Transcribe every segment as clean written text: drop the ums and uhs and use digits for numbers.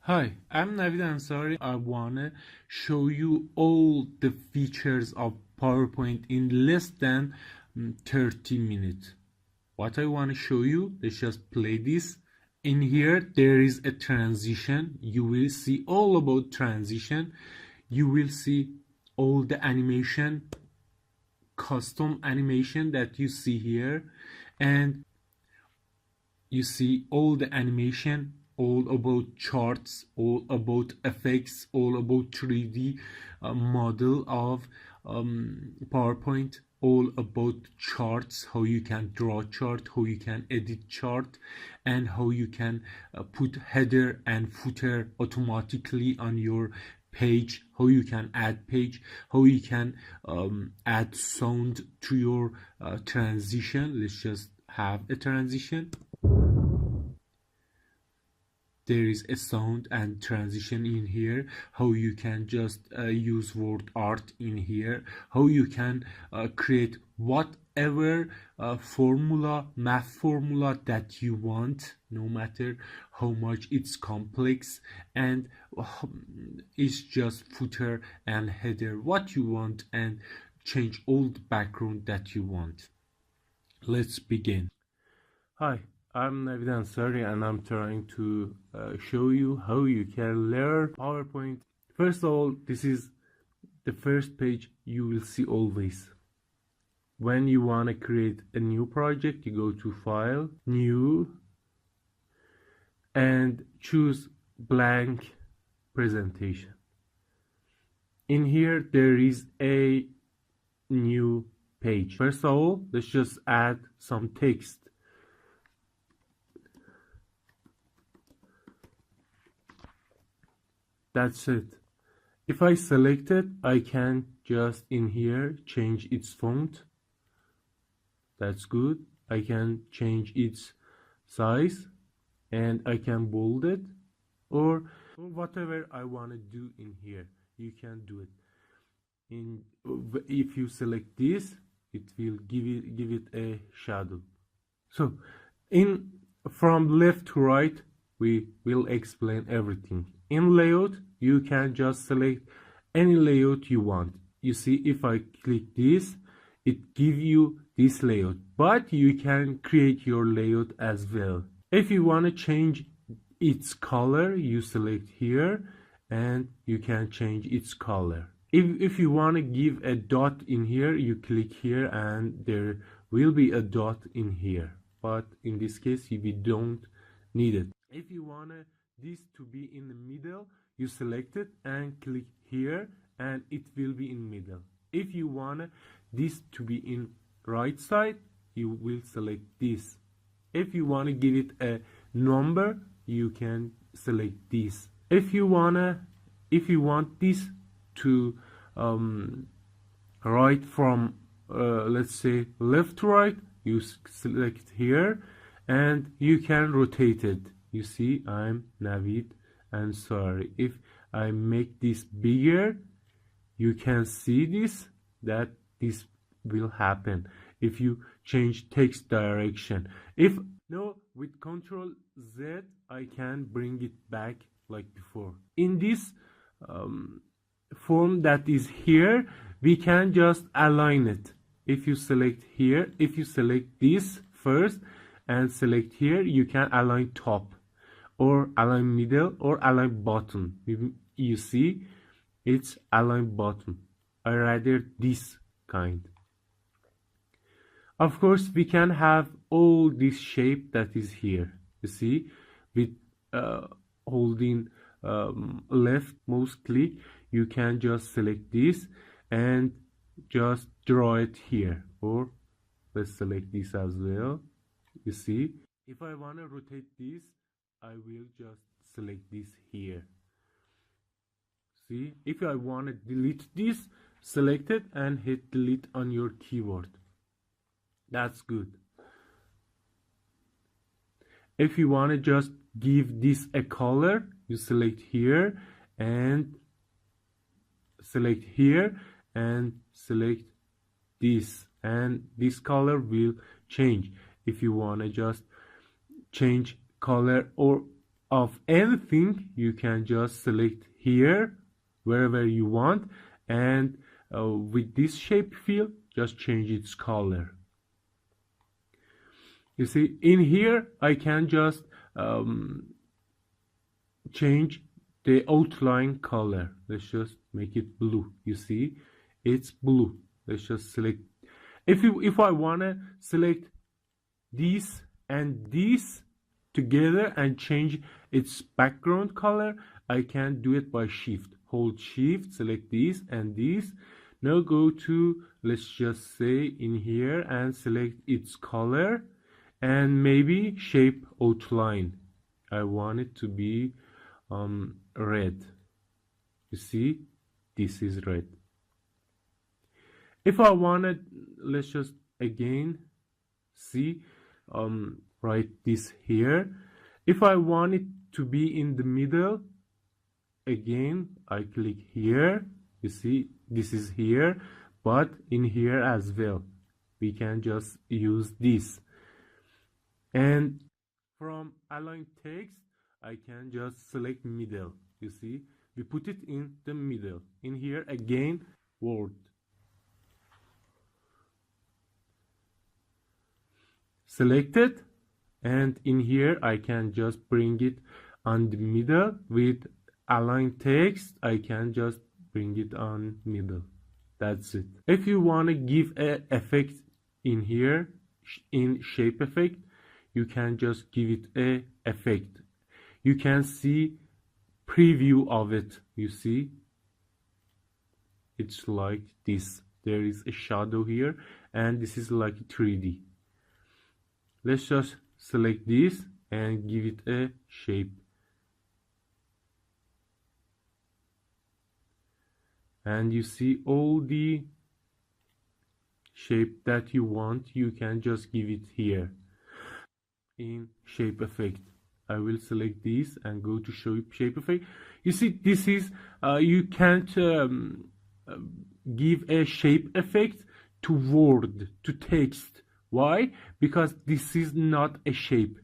Hi, I'm Navid Ansari. I wanna show you all the features of PowerPoint in less than 30 minutes. What I wanna show you, let's just play this. In here, there is a transition. You will see all about transition. You will see all the animation, custom animation that you see here, and you see all the animation, all about charts, all about effects, all about 3D model of PowerPoint, all about charts, how you can draw chart, how you can edit chart, and how you can put header and footer automatically on your page, how you can add page, how you can add sound to your transition. Let's just have a transition. There is a sound and transition in here, how you can just use word art in here, how you can create whatever math formula that you want, no matter how much it's complex, and it's just footer and header what you want, and change all the background that you want. Let's begin. Hi, I'm Navid Ansari, and I'm trying to show you how you can learn PowerPoint. First of all, this is the first page you will see always. When you want to create a new project, you go to File, New, and choose Blank Presentation. In here, there is a new page. First of all, let's just add some text. That's it. If I select it, I can just in here change its font. That's good. I can change its size, and I can bold it, or whatever I want to do in here. You can do it. If you select this, it will give it a shadow. So from left to right, we will explain everything. In layout, you can just select any layout you want. You see, if I click this, it gives you this layout, but you can create your layout as well. If you want to change its color, you select here and you can change its color. If you want to give a dot in here, you click here and there will be a dot in here, but in this case we don't need it. If you want this to be in the middle, you select it and click here and it will be in middle. If you want this to be in right side, you will select this. If you want to give it a number, you can select this. If you want this to right from let's say left to right, you select here and you can rotate it. You see, I'm Navid Ansari. If I make this bigger, you can see that this will happen if you change text direction. If no, with Ctrl Z, I can bring it back like before. In this form that is here, we can just align it. If you select here, if you select this first and select here, you can align top, or align middle, or align bottom. You see, it's align bottom. I rather this kind. Of course, we can have all this shape that is here. You see, with holding left mouse click, you can just select this and just draw it here, or let's select this as well. You see, if I want to rotate this, I will just select this here. See, if I want to delete this, select it and hit delete on your keyboard. That's good. If you want to just give this a color, you select here and select here and select this, and this color will change. If you want to just change color or of anything, you can just select here wherever you want, and with this shape fill, just change its color. You see, in here I can just change the outline color. Let's just make it blue. You see, it's blue. Let's just select. If I wanna select these and these together and change its background color, I can do it by shift. Hold shift, select these and these. Now go to, let's just say in here, and select its color, and maybe shape outline. I want it to be red. You see, this is red. If I wanted, let's just again see, write this here. If I want it to be in the middle, again I click here. You see, this is here, but in here as well we can just use this. And from align text, I can just select middle. You see, we put it in the middle. In here again, word. Select it, and in here I can just bring it on the middle. With align text, I can just bring it on middle. That's it. If you want to give an effect in here, in shape effect, you can just give it a effect. You can see preview of it. You see, it's like this. There is a shadow here, and this is like 3D. Let's just select this and give it a shape. And you see all the shape that you want, you can just give it here in shape effect. I will select this and go to shape effect. You see, this is you can't give a shape effect to word, to text. Why? Because this is not a shape.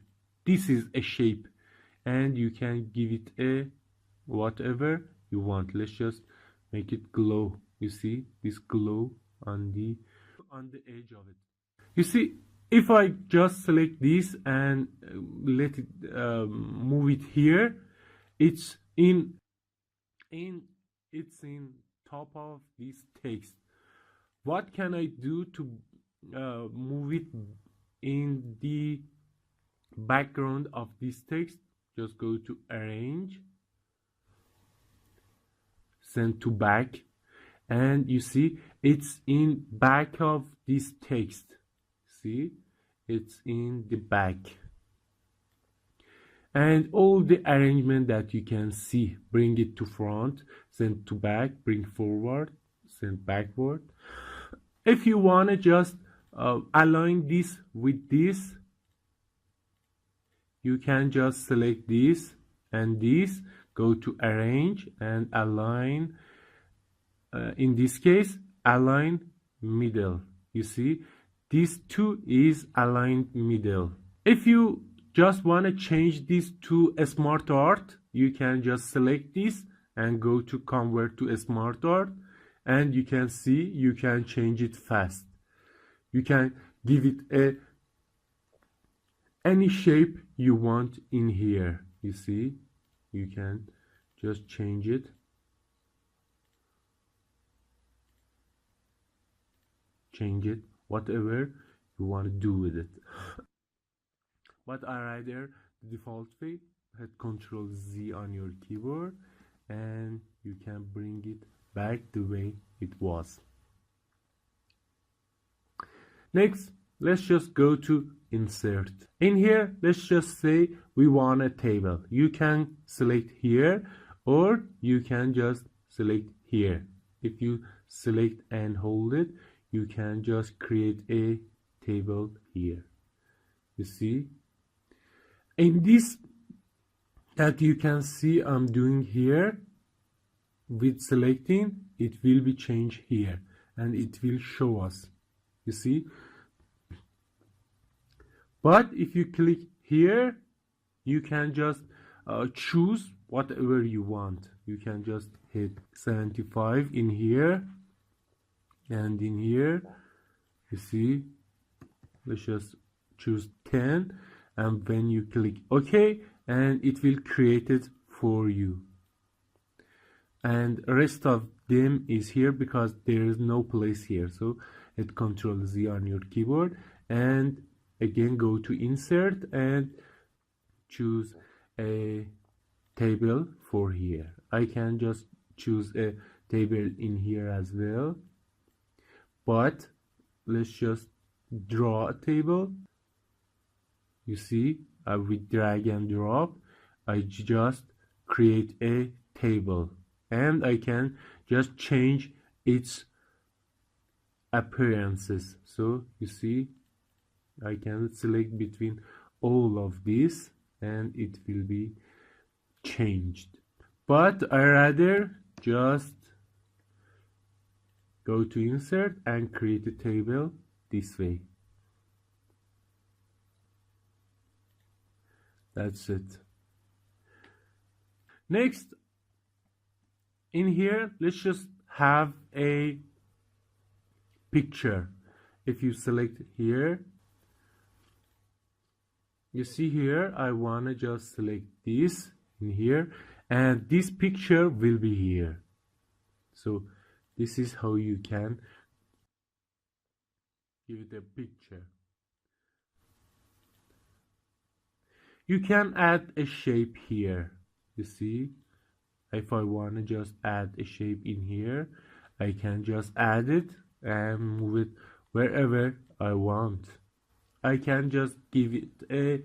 This is a shape, and you can give it a whatever you want. Let's just make it glow. You see this glow on the edge of it. You see, if I just select this and let it move it here, it's in top of this text. What can I do to move it in the background of this text? Just go to arrange, send to back, and you see it's in back of this text. See, it's in the back, and all the arrangement that you can see, bring it to front, send to back, bring forward, send backward. If you want to just align this with this, you can just select this and this, go to arrange and align. In this case, align middle. You see, this two is aligned middle. If you just want to change this to a smart art, you can just select this and go to convert to a smart art, and you can see you can change it fast. You can give it any shape you want in here. You see, you can just change it. Change it, whatever you want to do with it. But I rather the default way, hit Ctrl Z on your keyboard, and you can bring it back the way it was. Next, let's just go to insert. In here, let's just say we want a table. You can select here, or you can just select here. If you select and hold it, you can just create a table here. You see, in this that you can see I'm doing here, with selecting, it will be changed here and it will show us. You see, but if you click here, you can just choose whatever you want. You can just hit 75 in here and in here. You see, let's just choose 10, and when you click OK, and it will create it for you. And rest of them is here because there is no place here, so hit Ctrl Z on your keyboard and again go to insert and choose a table for here. I can just choose a table in here as well, but let's just draw a table. You see, with drag and drop I just create a table, and I can just change its appearances. So you see, I can select between all of these and it will be changed, but I rather just go to insert and create a table this way. That's it. Next, in here let's just have a picture. If you select here, you see here I wanna just select this in here, and this picture will be here. So this is how you can give it a picture. You can add a shape here. You see, if I want to just add a shape in here, I can just add it and move it wherever I want. I can just give it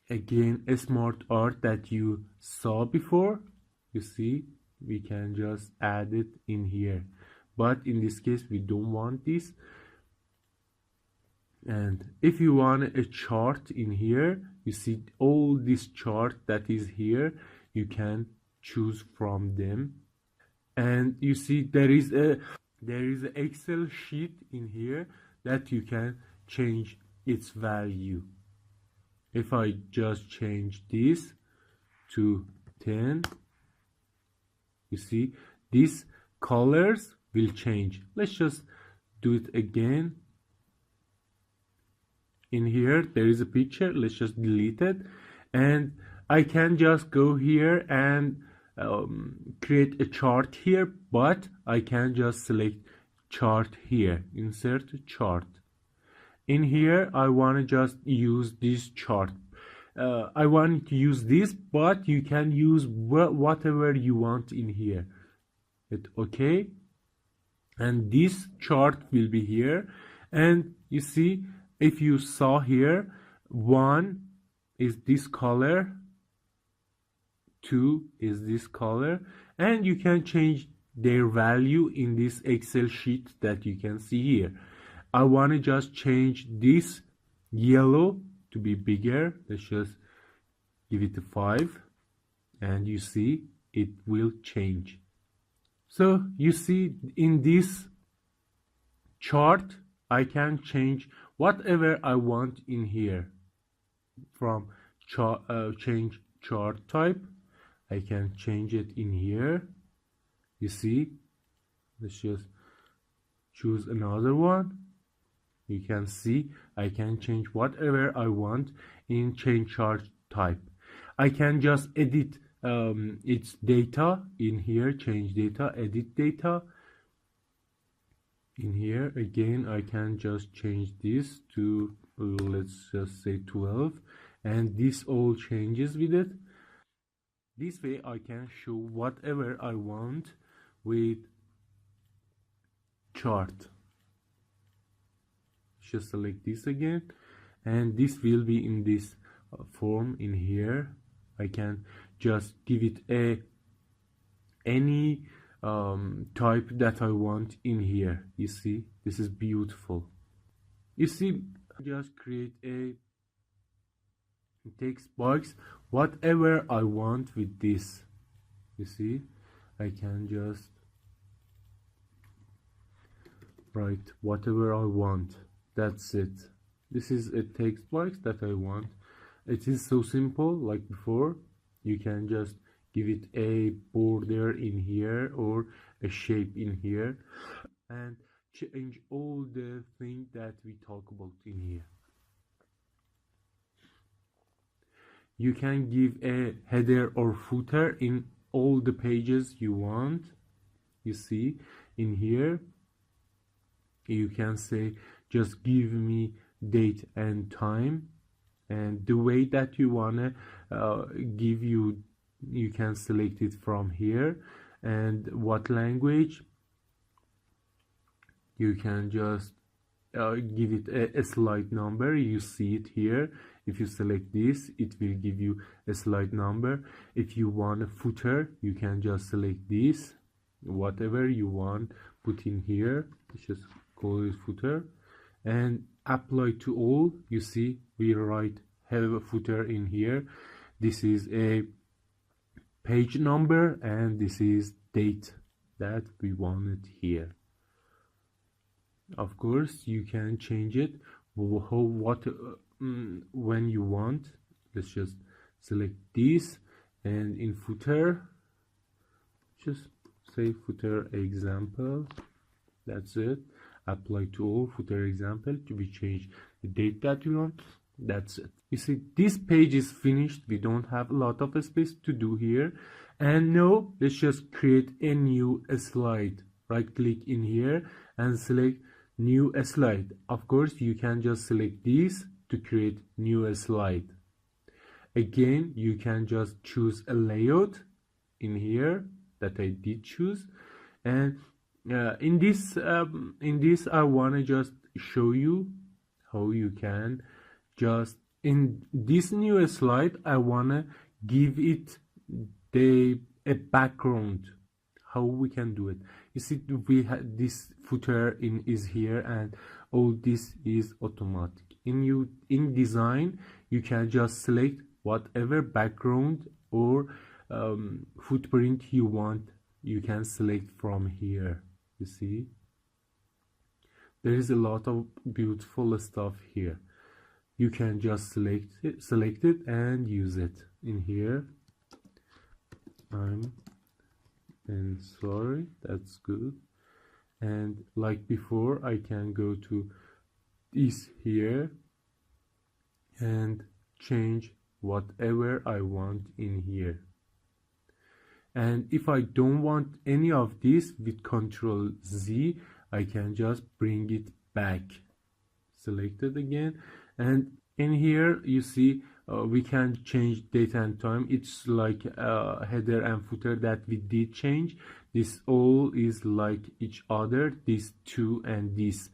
again a smart art that you saw before. You see, we can just add it in here, but in this case we don't want this. And if you want a chart in here, you see all this chart that is here, you can choose from them. And you see there is an Excel sheet in here that you can change its value. If I just change this to 10, you see these colors will change. Let's just do it again. In here there is a picture, let's just delete it, and I can just go here and create a chart here, but I can just select chart here, insert chart. In here I want to just use this chart. I want to use this, but you can use whatever you want in here. Hit OK, and this chart will be here. And you see, if you saw here, 1 is this color, 2 is this color, and you can change their value in this Excel sheet that you can see here. I want to just change this yellow to be bigger. Let's just give it a 5, and you see it will change. So you see, in this chart I can change whatever I want in here. From change chart type, I can change it in here. You see, let's just choose another one. You can see I can change whatever I want in change chart type. I can just edit its data in here, change data, edit data. In here again I can just change this to, let's just say 12, and this all changes with it. This way I can show whatever I want with chart. Just select this again, and this will be in this form in here. I can just give it any type that I want in here. You see, this is beautiful. You see, just create a text box whatever I want with this. You see, I can just write whatever I want. That's it. This is a text box that I want, It is so simple like before. You can just give it a border in here or a shape in here and change all the things that we talk about in here. You can give a header or footer in all the pages you want. You see in here you can say just give me date and time, and the way that you wanna give you can select it from here, and what language you can just give it a slide number. You see it here. If you select this, it will give you a slide number. If you want a footer, you can just select this, whatever you want, put in here. Just call it footer and apply to all. You see we have a footer in here. This is a page number and this is date that we wanted here. Of course you can change it when you want. Let's just select this, and in footer just say footer example. That's it. Apply to all, footer example. We change the date that we want. That's it. You see this page is finished. We don't have a lot of space to do here. And now let's just create a new slide. Right click in here and select new slide. Of course you can just select this to create new slide. Again you can just choose a layout in here that I did choose, and in this I want to just show you how you can just in this new slide I want to give it a background. How we can do it? You see we have this footer is here and all this is automatic. In design you can just select whatever background or footprint you want. You can select from here. You see there is a lot of beautiful stuff here. You can just select it and use it in here. And sorry, that's good. And like before I can go to this here and change whatever I want in here. And if I don't want any of this, with Ctrl Z I can just bring it back. Select it again, and in here you see we can change date and time. It's like header and footer that we did change. This all is like each other, this two and this.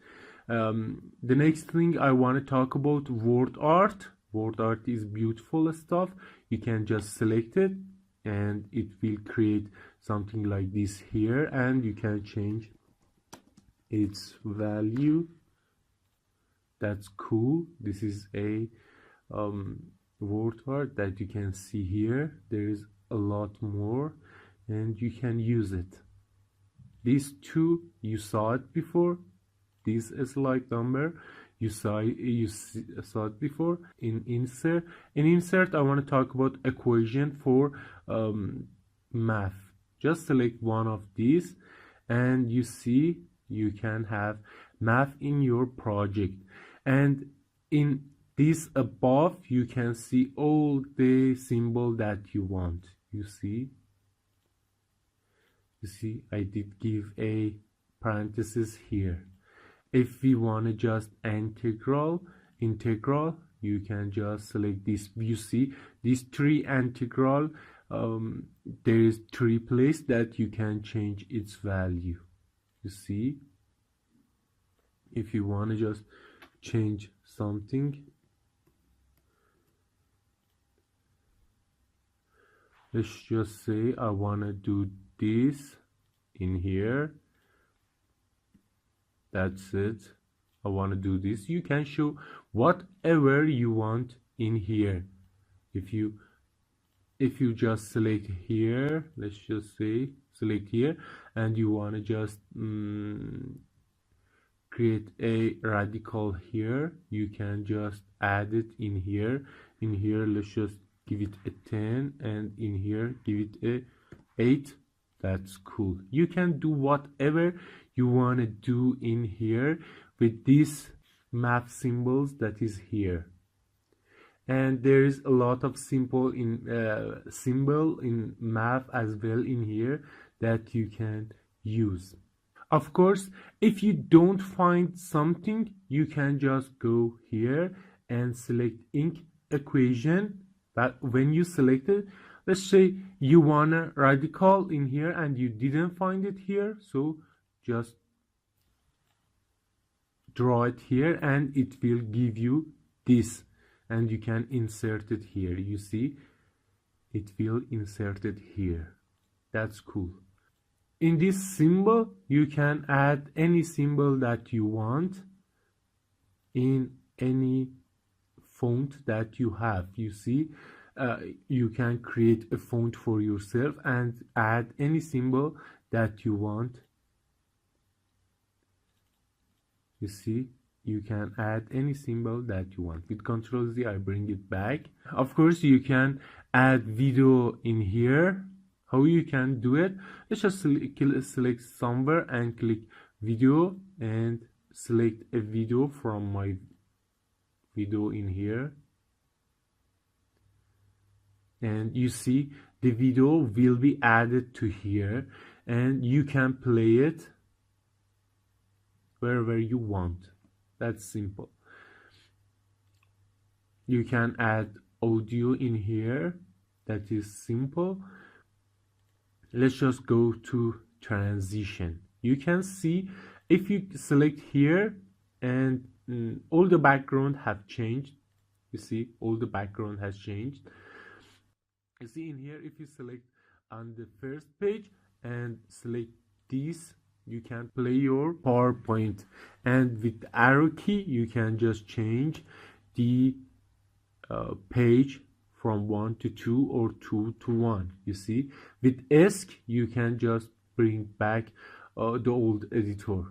The next thing I want to talk about word art. Word art is beautiful stuff. You can just select it and it will create something like this here, and you can change its value. That's cool. This is a word art that you can see here. There is a lot more and you can use it. These two you saw it before. This is like number you saw it before. In insert I want to talk about equation for math. Just select one of these and you see you can have math in your project. And in this above you can see all the symbol that you want. You see I did give a parenthesis here. If we want to just integral, you can just select this. You see these three integral, there is three places that you can change its value. You see, if you want to just change something, let's just say I want to do this in here. That's it. I want to do this. You can show whatever you want in here. If you just select here, let's just say select here, and you want to just create a radical here, you can just add it in here. in here let's just give it a 10, and in here give it a 8. That's cool. You can do whatever you want to do in here with these math symbols that is here. And there is a lot of symbol in math as well in here that you can use. Of course, if you don't find something, you can just go here and select ink equation. But when you select it, let's say you want a radical in here and you didn't find it here, so just draw it here and it will give you this, and you can insert it here. You see, it will insert it here. That's cool. In this symbol, you can add any symbol that you want in any font that you have. You see, you can create a font for yourself and add any symbol that you want. You see, you can add any symbol that you want. With Ctrl Z, I bring it back. Of course, you can add video in here. How you can do it? Let's just select somewhere and click video and select a video from my video in here. And you see the video will be added to here, and you can play it wherever you want. That's simple. You can add audio in here. That is simple. Let's just go to transition. You can see if you select here and all the background have changed. You see, all the background has changed. You see in here, if you select on the first page and select this, you can play your PowerPoint, and with the arrow key you can just change the page from 1 to 2 or 2 to 1. You see, with ESC you can just bring back the old editor.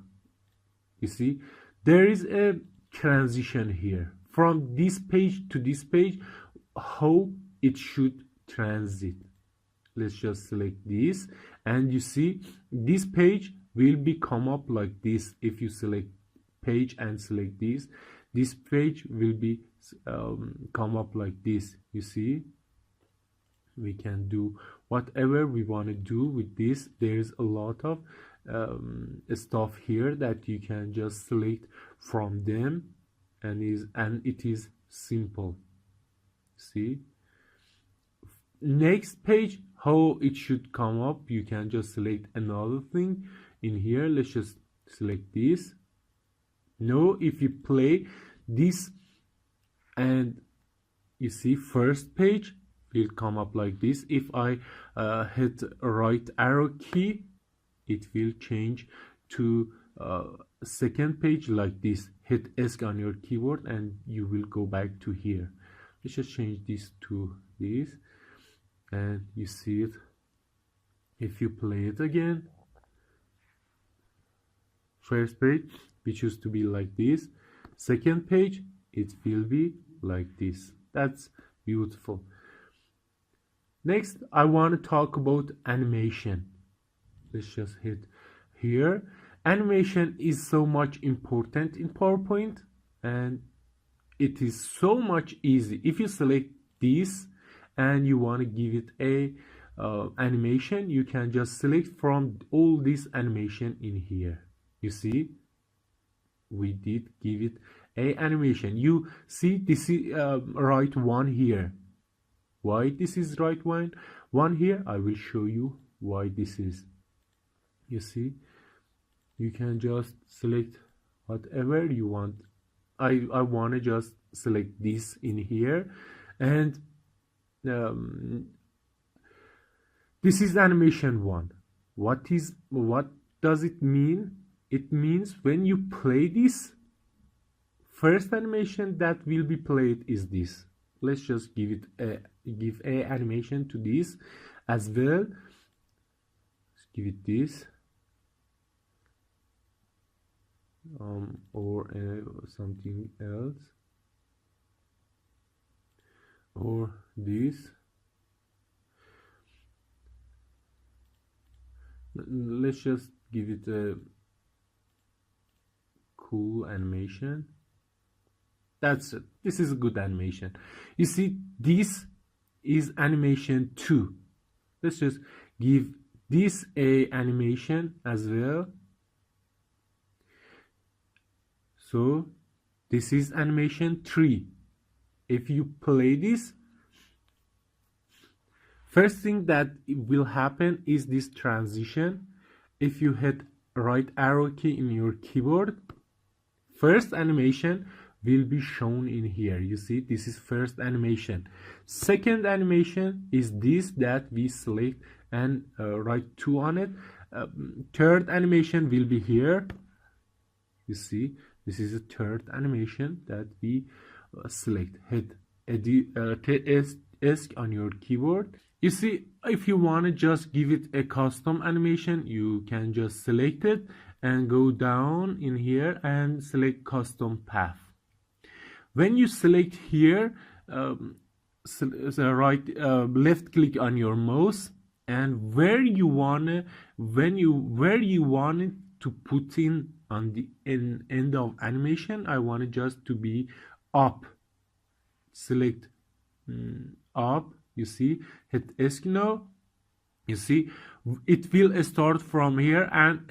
You see, there is a transition here from this page to this page, how it should transit. Let's just select this, and you see this page will be come up like this. If you select page and select this page will be come up like this. You see, we can do whatever we want to do with this. There's a lot of stuff here that you can just select from them, and it is simple. See, next page, how it should come up, you can just select another thing in here. Let's just select this. Now if you play this, and you see first page will come up like this. If I hit right arrow key, it will change to second page like this. Hit ESC on your keyboard and you will go back to here. Let's just change this to this, and you see it. If you play it again, first page which used to be like this, second page it will be like this. That's beautiful. Next, I want to talk about animation. Let's just hit here. Animation is so much important in PowerPoint, and it is so much easy. If you select this and you want to give it a animation, you can just select from all this animation in here. You see, we did give it a animation. You see, this is right one here. Why this is right one here? I will show you why this is. You see, you can just select whatever you want. I want to just select this in here, and this is animation 1. What does it mean? It means when you play this, first animation that will be played is this. Let's just give a animation to this as well. Let's give it this, or something else. or this. Let's just give it a cool animation. That's it. This is a good animation. You see, this is animation 2. Let's just give this a animation as well. So this is animation 3. If you play this, first thing that will happen is this transition. If you hit right arrow key in your keyboard, first animation will be shown in here. You see, this is first animation. Second animation is this that we select and write 2 on it. Third animation will be here. You see, this is a third animation that we select. Hit ESC on your keyboard. You see, if you want to just give it a custom animation, you can just select it and go down in here and select custom path. When you select here, left click on your mouse, and where you want it to put in on the end of animation, I want it just to be up. Select up. You see, hit ESC now. You see, it will start from here and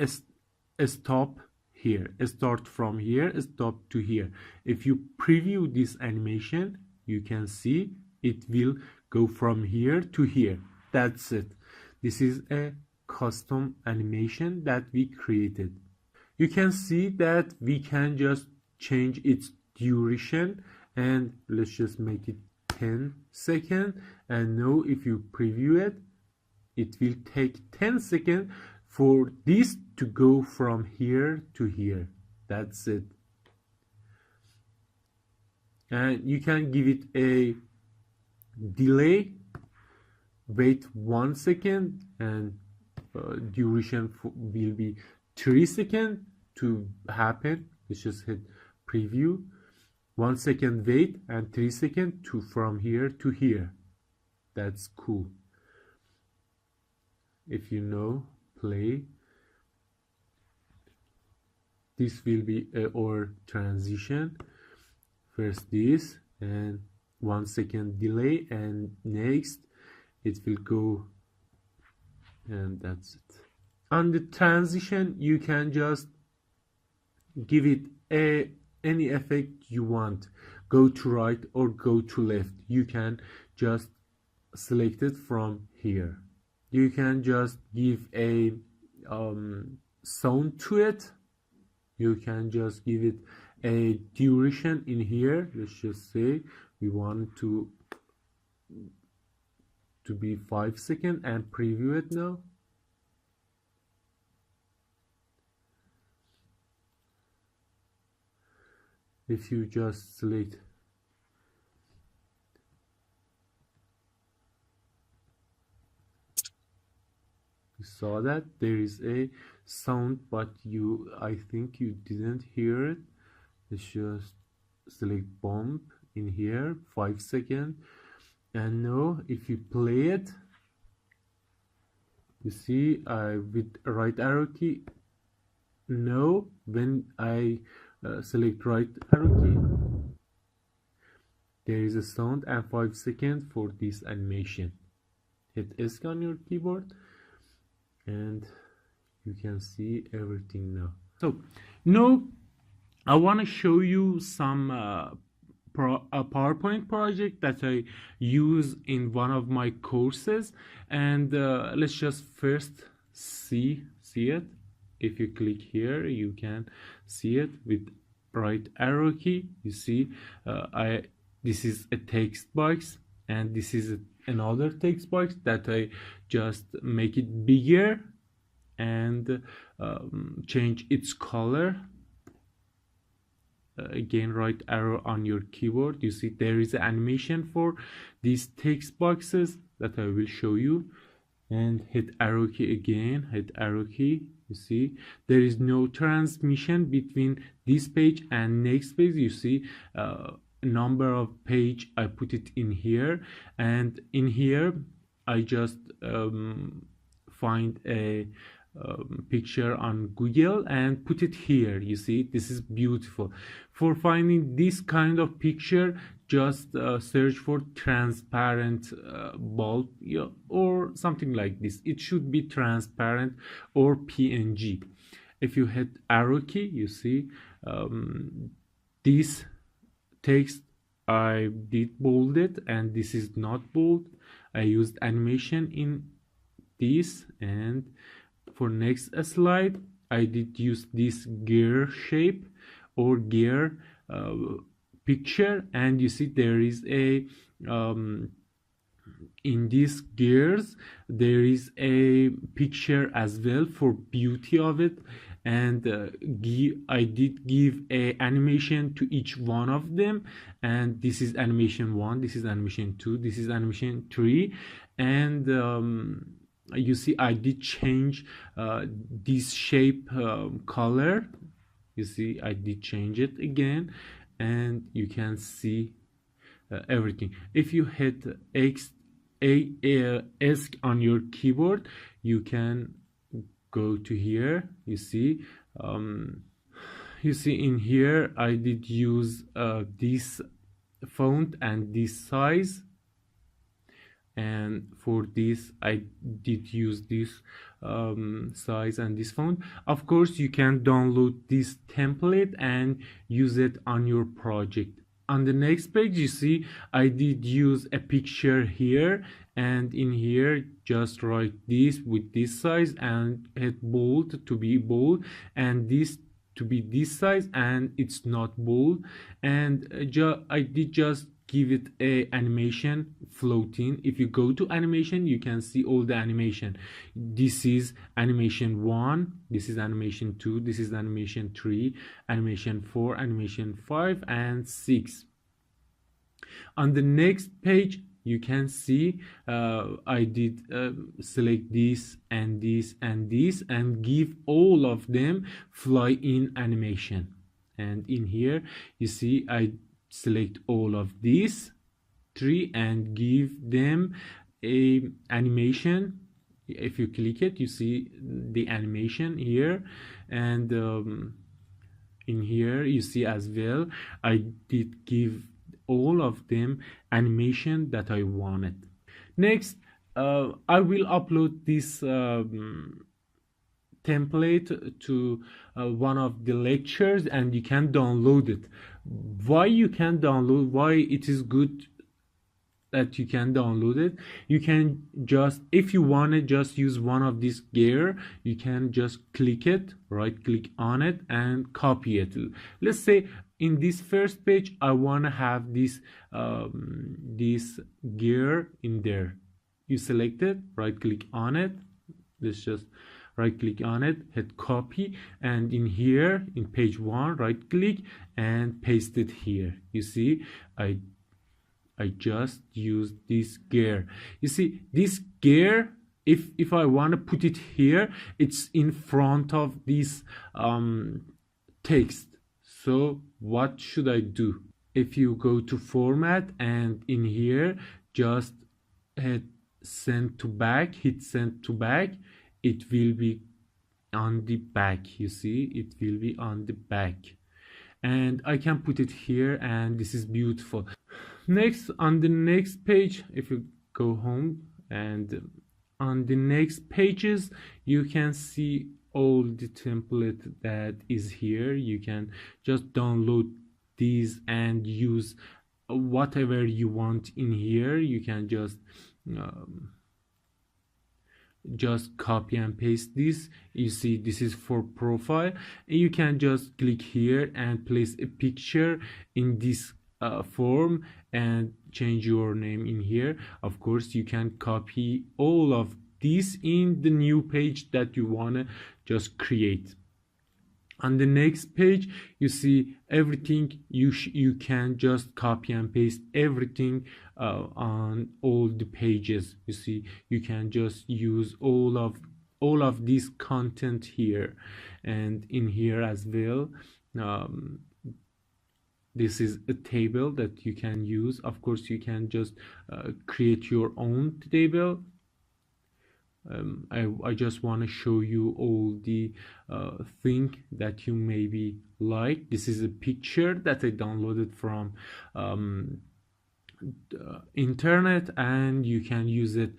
stop here. Start from here, stop to here. If you preview this animation, you can see it will go from here to here. That's it. This is a custom animation that we created. You can see that we can just change its duration, and let's just make it 10 seconds. And now if you preview it, it will take 10 seconds for this to go from here to here. That's it. And you can give it a delay, wait 1 second, and duration will be 3 seconds to happen. Let's just hit preview. 1 second wait and 3 seconds to from here to here. That's cool. If you know, play. This will be our transition. First this, and 1 second delay, and next it will go, and that's it. On the transition, you can just give it any effect you want. Go to right or go to left. You can just select it from here. You can just give a sound to it. You can just give it a duration in here. Let's just say we want to be 5 seconds and preview it now. If you just select you saw that there is a sound, but I think you didn't hear it. Let's just select bump in here, 5 seconds, and now if you play it, you see with right arrow key, now when I select right arrow key, there is a sound and 5 seconds for this animation. Hit ESC on your keyboard and you can see everything now. So now I want to show you some a PowerPoint project that I use in one of my courses, and let's just first see it. If you click here, you can see it with right arrow key. You see this is a text box, and this is another text box that I just make it bigger and change its color. Again, right arrow on your keyboard. You see there is an animation for these text boxes that I will show you, and hit arrow key again, hit arrow key. You see there is no transmission between this page and next page. You see number of page, I put it in here, and in here I just find a picture on Google and put it here. You see, this is beautiful. For finding this kind of picture, just search for transparent bulb, or something like this. It should be transparent or PNG. If you hit arrow key, you see this text I did bold it, and this is not bold. I used animation in this, and for next slide I did use this gear shape or gear picture, and you see there is a in these gears there is a picture as well for beauty of it, and I did give a animation to each one of them, and this is animation 1, this is animation 2, this is animation 3, and you see I did change this shape color. You see I did change it again, and you can see everything. If you hit S on your keyboard, you can go to here. You see in here I did use this font and this size, and for this I did use this size and this font. Of course you can download this template and use it on your project. On the next page, you see I did use a picture here, and in here just write this with this size and hit bold to be bold, and this to be this size, and it's not bold, and I did just give it a animation floating. If you go to animation, you can see all the animation. This is animation 1, this is animation 2, this is animation 3, animation 4, animation 5, and 6. On the next page you can see I did select this and this and this and give all of them fly in animation, and in here you see I select all of these 3 and give them a animation. If you click it, you see the animation here, and in here you see as well I did give all of them animation that I wanted. Next I will upload this template to one of the lectures, and you can download it. Why you can download, why it is good that you can download it? You can just, if you want to just use one of these gear, you can just click it, right click on it and copy it. Let's say in this first page I want to have this this gear in there. You select it, right click on it, let's just right click on it, hit copy, and in here in page 1 right click and paste it here. You see I just used this gear. You see this gear, if I want to put it here, it's in front of this text. So what should I do? If you go to format and in here just hit send to back, hit send to back, it will be on the back. You see it will be on the back, and I can put it here, and this is beautiful. Next, on the next page, if you go home, and on the next pages you can see all the template that is here. You can just download these and use whatever you want in here. You can just copy and paste this. You see this is for profile. You can just click here and place a picture in this form and change your name in here. Of course you can copy all of this in the new page that you want to just create. On the next page you see everything. You can just copy and paste everything on all the pages. You see you can just use all of this content here, and in here as well. This is a table that you can use. Of course, you can just create your own table. I just want to show you all the thing that you maybe like. This is a picture that I downloaded from internet, and you can use it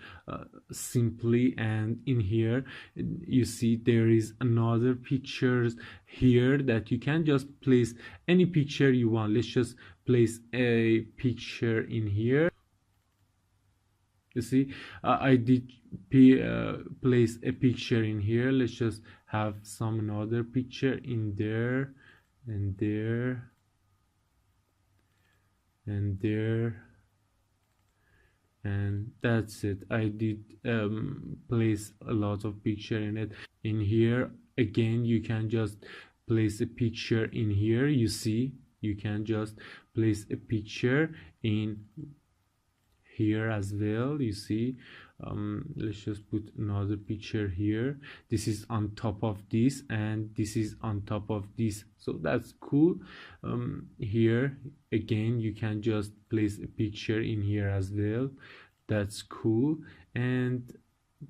simply. And in here you see there is another pictures here that you can just place any picture you want. Let's just place a picture in here. You see, I did place a picture in here. Let's just have some another picture in there, and there, and there, and that's it. I did place a lot of picture in it. In here again, you can just place a picture in here. You see, you can just place a picture in here as well. You see, let's just put another picture here. This is on top of this, and this is on top of this, so that's cool. Here again, you can just place a picture in here as well. That's cool. And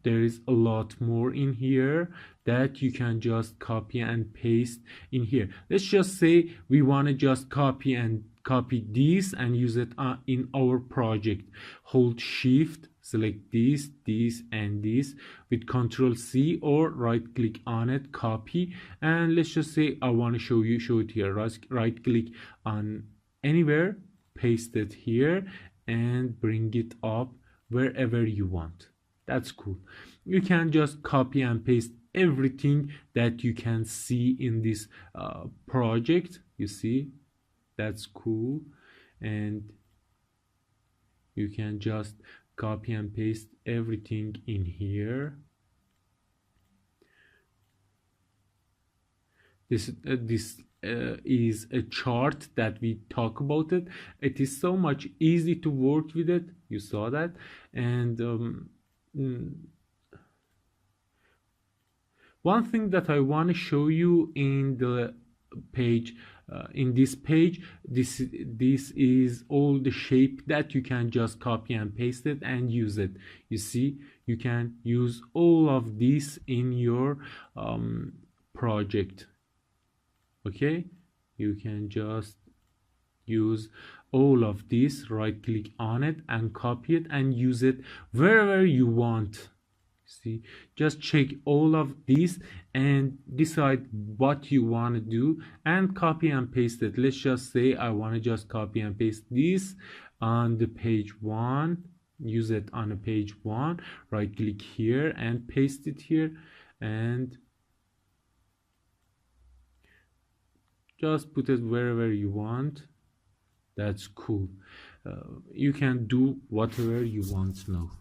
there is a lot more in here that you can just copy and paste in here. Let's just say we want to just copy this and use it in our project. Hold shift, select this, and this with Control C, or right click on it, copy. And let's just say I want to show it here. Right click on anywhere, paste it here, and bring it up wherever you want. That's cool. You can just copy and paste everything that you can see in this project. You see, that's cool. And you can just copy and paste everything in here. This is a chart that we talk about it. It is so much easy to work with it. You saw that. And one thing that I want to show you in the page, in this page, this is all the shape that you can just copy and paste it and use it. You see, you can use all of this in your project. Okay, you can just use all of this, right click on it and copy it and use it wherever you want. See, just check all of these and decide what you want to do and copy and paste it. Let's just say I want to just copy and paste this on the page 1, use it on a page 1, right click here and paste it here, and just put it wherever you want. That's cool. You can do whatever you want now.